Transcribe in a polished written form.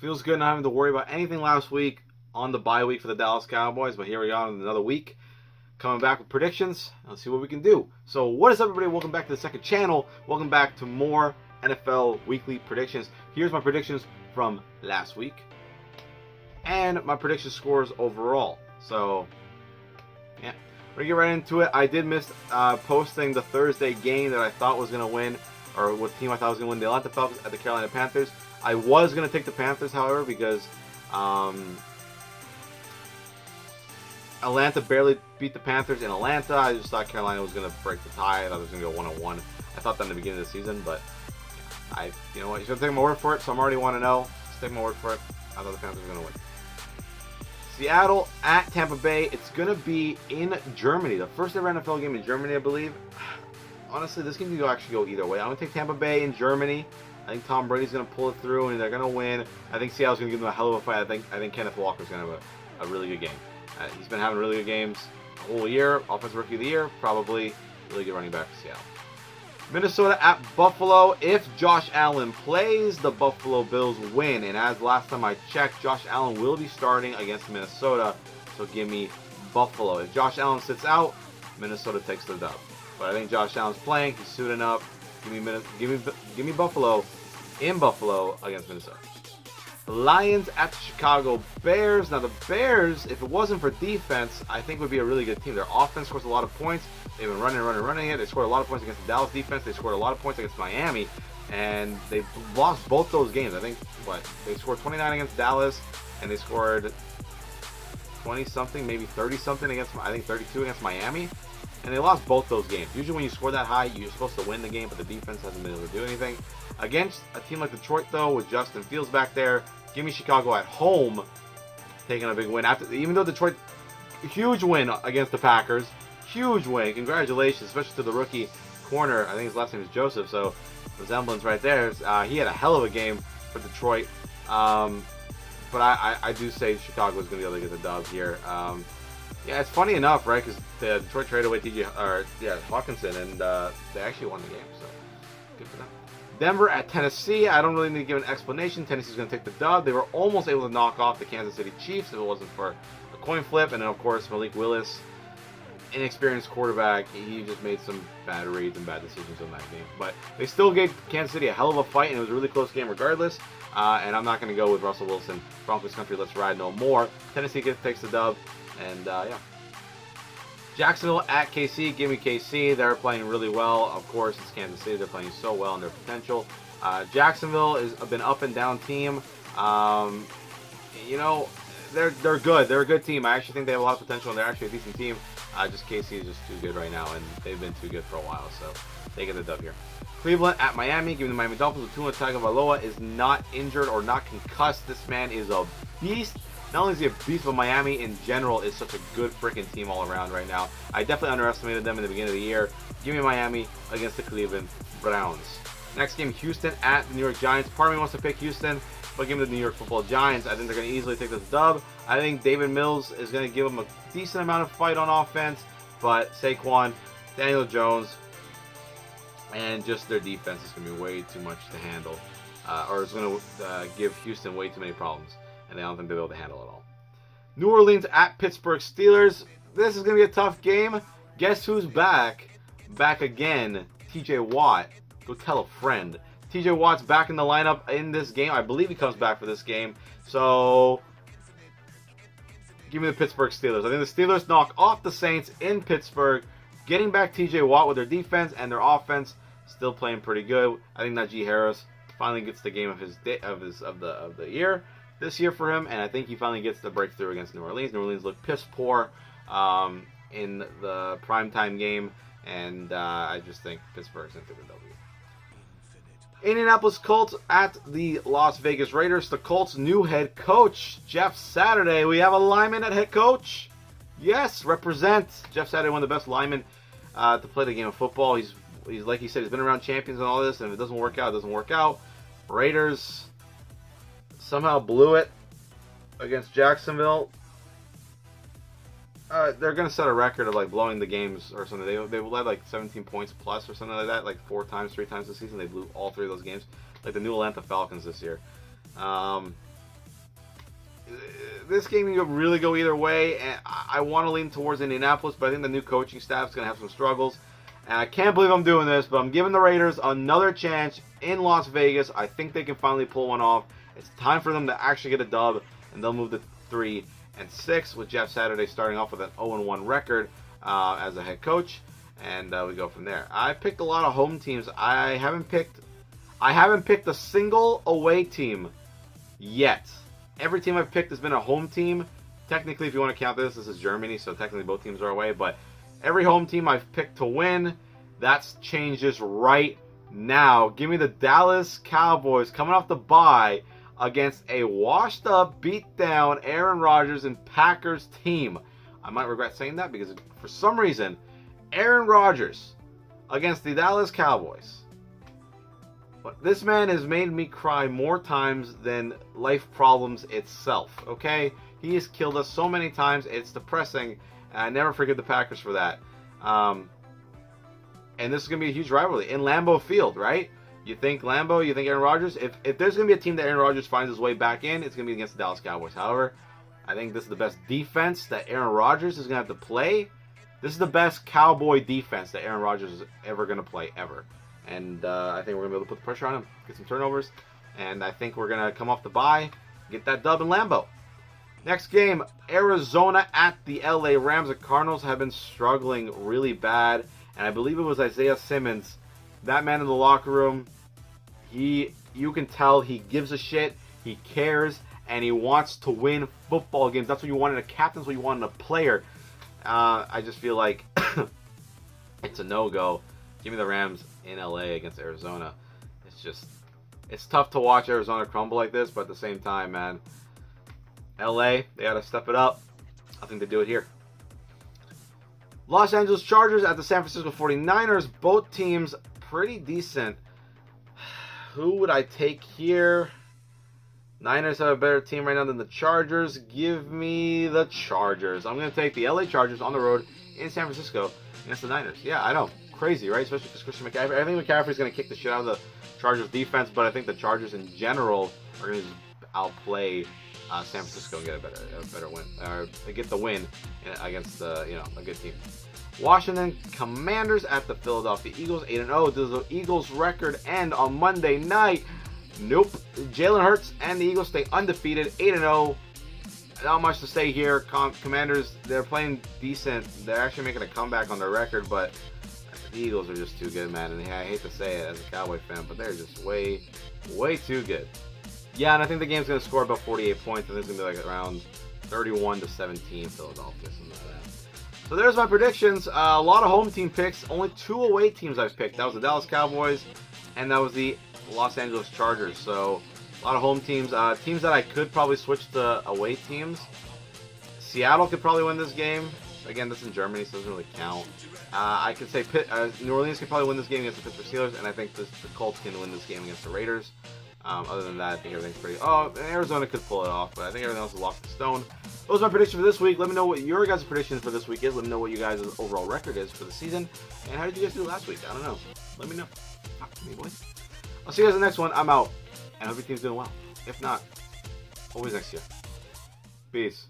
Feels good not having to worry about anything last week on the bye week for the Dallas Cowboys, but here we are in another week, coming back with predictions. Let's see what we can do. So what is up, everybody? Welcome back to the second channel. Welcome back to more NFL weekly predictions. Here's my predictions from last week and my prediction scores overall. So yeah, we're gonna get right into it. I did miss posting the Thursday game that I thought was gonna win, or what team I thought was gonna win, the Atlanta Falcons at the Carolina Panthers. I was going to take the Panthers, however, because Atlanta barely beat the Panthers in Atlanta. I just thought Carolina was going to break the tie. I thought it was going to go 1-1. I thought that in the beginning of the season, but you know what? You should take my word for it, so I'm already 1-0. Just take my word for it. I thought the Panthers were going to win. Seattle at Tampa Bay. It's going to be in Germany. The first ever NFL game in Germany, I believe. Honestly, this game can actually go either way. I'm going to take Tampa Bay in Germany. I think Tom Brady's going to pull it through, and they're going to win. I think Seattle's going to give them a hell of a fight. I think Kenneth Walker's going to have a really good game. He's been having really good games the whole year. Offensive Rookie of the Year, probably really good running back for Seattle. Minnesota at Buffalo. If Josh Allen plays, the Buffalo Bills win. And as last time I checked, Josh Allen will be starting against Minnesota. So give me Buffalo. If Josh Allen sits out, Minnesota takes the dub. But I think Josh Allen's playing. He's suiting up. Give me Buffalo in Buffalo against Minnesota. Lions at the Chicago Bears. Now the Bears, if it wasn't for defense, I think would be a really good team. Their offense scores a lot of points. They've been running it. They scored a lot of points against the Dallas defense. They scored a lot of points against Miami, and they lost both those games. I think they scored 29 against Dallas, and they scored 20-something, maybe 30-something against, I think 32 against Miami. And they lost both those games. Usually when you score that high, you're supposed to win the game, but the defense hasn't been able to do anything. Against a team like Detroit, though, with Justin Fields back there, give me Chicago at home, taking a big win. Even though Detroit, huge win against the Packers, huge win. Congratulations, especially to the rookie corner. I think his last name is Joseph, so resemblance right there. He had a hell of a game for Detroit. But I do say Chicago is going to be able to get the dub here. Yeah, it's funny enough, right? Because the Detroit traded away Hawkinson, and they actually won the game. So good for them. Denver at Tennessee. I don't really need to give an explanation. Tennessee's going to take the dub. They were almost able to knock off the Kansas City Chiefs if it wasn't for a coin flip. And then, of course, Malik Willis, inexperienced quarterback. He just made some bad reads and bad decisions in that game. But they still gave Kansas City a hell of a fight, and it was a really close game regardless. And I'm not going to go with Russell Wilson. Broncos country, let's ride no more. Tennessee takes the dub. And, yeah. Jacksonville at KC. Give me KC. They're playing really well. Of course, it's Kansas City. They're playing so well in their potential. Jacksonville is a been up and down team. You know, they're good. They're a good team. I actually think they have a lot of potential, and they're actually a decent team. Just KC is just too good right now, and they've been too good for a while. So they get the dub here. Cleveland at Miami. Give me the Miami Dolphins with Tua Tagovailoa is not injured or not concussed. This man is a beast. Not only is he a beast, but Miami in general is such a good freaking team all around right now. I definitely underestimated them in the beginning of the year. Give me Miami against the Cleveland Browns. Next game, Houston at the New York Giants. Part of me wants to pick Houston, but give me the New York Football Giants. I think they're going to easily take this dub. I think David Mills is going to give them a decent amount of fight on offense, but Saquon, Daniel Jones, and just their defense is going to be way too much to handle, or it's going to give Houston way too many problems. And I don't think they'll be able to handle it all. New Orleans at Pittsburgh Steelers. This is going to be a tough game. Guess who's back? Back again. TJ Watt. Go tell a friend. TJ Watt's back in the lineup in this game. I believe he comes back for this game. So, give me the Pittsburgh Steelers. I think the Steelers knock off the Saints in Pittsburgh, getting back TJ Watt with their defense and their offense still playing pretty good. I think Najee Harris finally gets the game of the year. This year for him, and I think he finally gets the breakthrough against New Orleans. New Orleans looked piss poor in the primetime game, and I just think Pittsburgh's going to take the W. Indianapolis Colts at the Las Vegas Raiders. The Colts' new head coach, Jeff Saturday. We have a lineman at head coach. Yes, represent. Jeff Saturday, one of the best linemen to play the game of football. He's like he said, he's been around champions and all this, and if it doesn't work out, it doesn't work out. Raiders somehow blew it against Jacksonville. They're going to set a record of like blowing the games or something. They led like 17 points plus or something like that, like 3 times this season. They blew all 3 of those games, like the new Atlanta Falcons this year. This game can really go either way, and I want to lean towards Indianapolis, but I think the new coaching staff is going to have some struggles. And I can't believe I'm doing this, but I'm giving the Raiders another chance in Las Vegas. I think they can finally pull one off. It's time for them to actually get a dub, and they'll move to 3-6 with Jeff Saturday starting off with an 0-1 record as a head coach, and we go from there. I picked a lot of home teams. I haven't picked a single away team yet. Every team I've picked has been a home team. Technically, if you want to count this is Germany, so technically both teams are away. But every home team I've picked to win, that's changes right now. Give me the Dallas Cowboys coming off the bye against a washed-up, beat-down Aaron Rodgers and Packers team. I might regret saying that because for some reason, Aaron Rodgers against the Dallas Cowboys. But this man has made me cry more times than life problems itself, okay? He has killed us so many times, it's depressing, and I never forgive the Packers for that. And this is going to be a huge rivalry in Lambeau Field, right? You think Lambeau, you think Aaron Rodgers? If there's going to be a team that Aaron Rodgers finds his way back in, it's going to be against the Dallas Cowboys. However, I think this is the best defense that Aaron Rodgers is going to have to play. This is the best Cowboy defense that Aaron Rodgers is ever going to play, ever. And I think we're going to be able to put the pressure on him, get some turnovers. And I think we're going to come off the bye, get that dub in Lambeau. Next game, Arizona at the LA Rams. The Cardinals have been struggling really bad. And I believe it was Isaiah Simmons. That man in the locker room, you can tell he gives a shit, he cares, and he wants to win football games. That's what you want in a captain, that's what you want in a player. I just feel like it's a no-go. Give me the Rams in LA against Arizona. It's tough to watch Arizona crumble like this, but at the same time, man, LA, they got to step it up. I think they do it here. Los Angeles Chargers at the San Francisco 49ers. Both teams pretty decent. Who would I take here? Niners have a better team right now than the Chargers. Give me the Chargers. I'm going to take the LA Chargers on the road in San Francisco against the Niners. Yeah, I know. Crazy, right? Especially because Christian McCaffrey. I think McCaffrey's going to kick the shit out of the Chargers defense, but I think the Chargers in general are going to outplay San Francisco and get a better win, or get the win against a good team. Washington Commanders at the Philadelphia Eagles, 8-0. Does the Eagles record end on Monday night? Nope. Jalen Hurts and the Eagles stay undefeated, 8-0. Not much to say here. Commanders, they're playing decent. They're actually making a comeback on their record, but the Eagles are just too good, man. And I hate to say it as a Cowboy fan, but they're just way, way too good. Yeah, and I think the game's going to score about 48 points, and it's going to be like around 31-17 Philadelphia, something like that. So there's my predictions. A lot of home team picks. Only 2 away teams I've picked. That was the Dallas Cowboys, and that was the Los Angeles Chargers. So a lot of home teams. Teams that I could probably switch to away teams. Seattle could probably win this game. Again, this is in Germany, so it doesn't really count. I could say New Orleans could probably win this game against the Pittsburgh Steelers, and I think the Colts can win this game against the Raiders. Other than that, I think everything's pretty... Oh, Arizona could pull it off, but I think everything else is locked in stone. Those are my predictions for this week. Let me know what your guys' predictions for this week is. Let me know what you guys' overall record is for the season. And how did you guys do last week? I don't know. Let me know. Talk to me, boys. I'll see you guys in the next one. I'm out. And I hope your team's doing well. If not, always next year. Peace.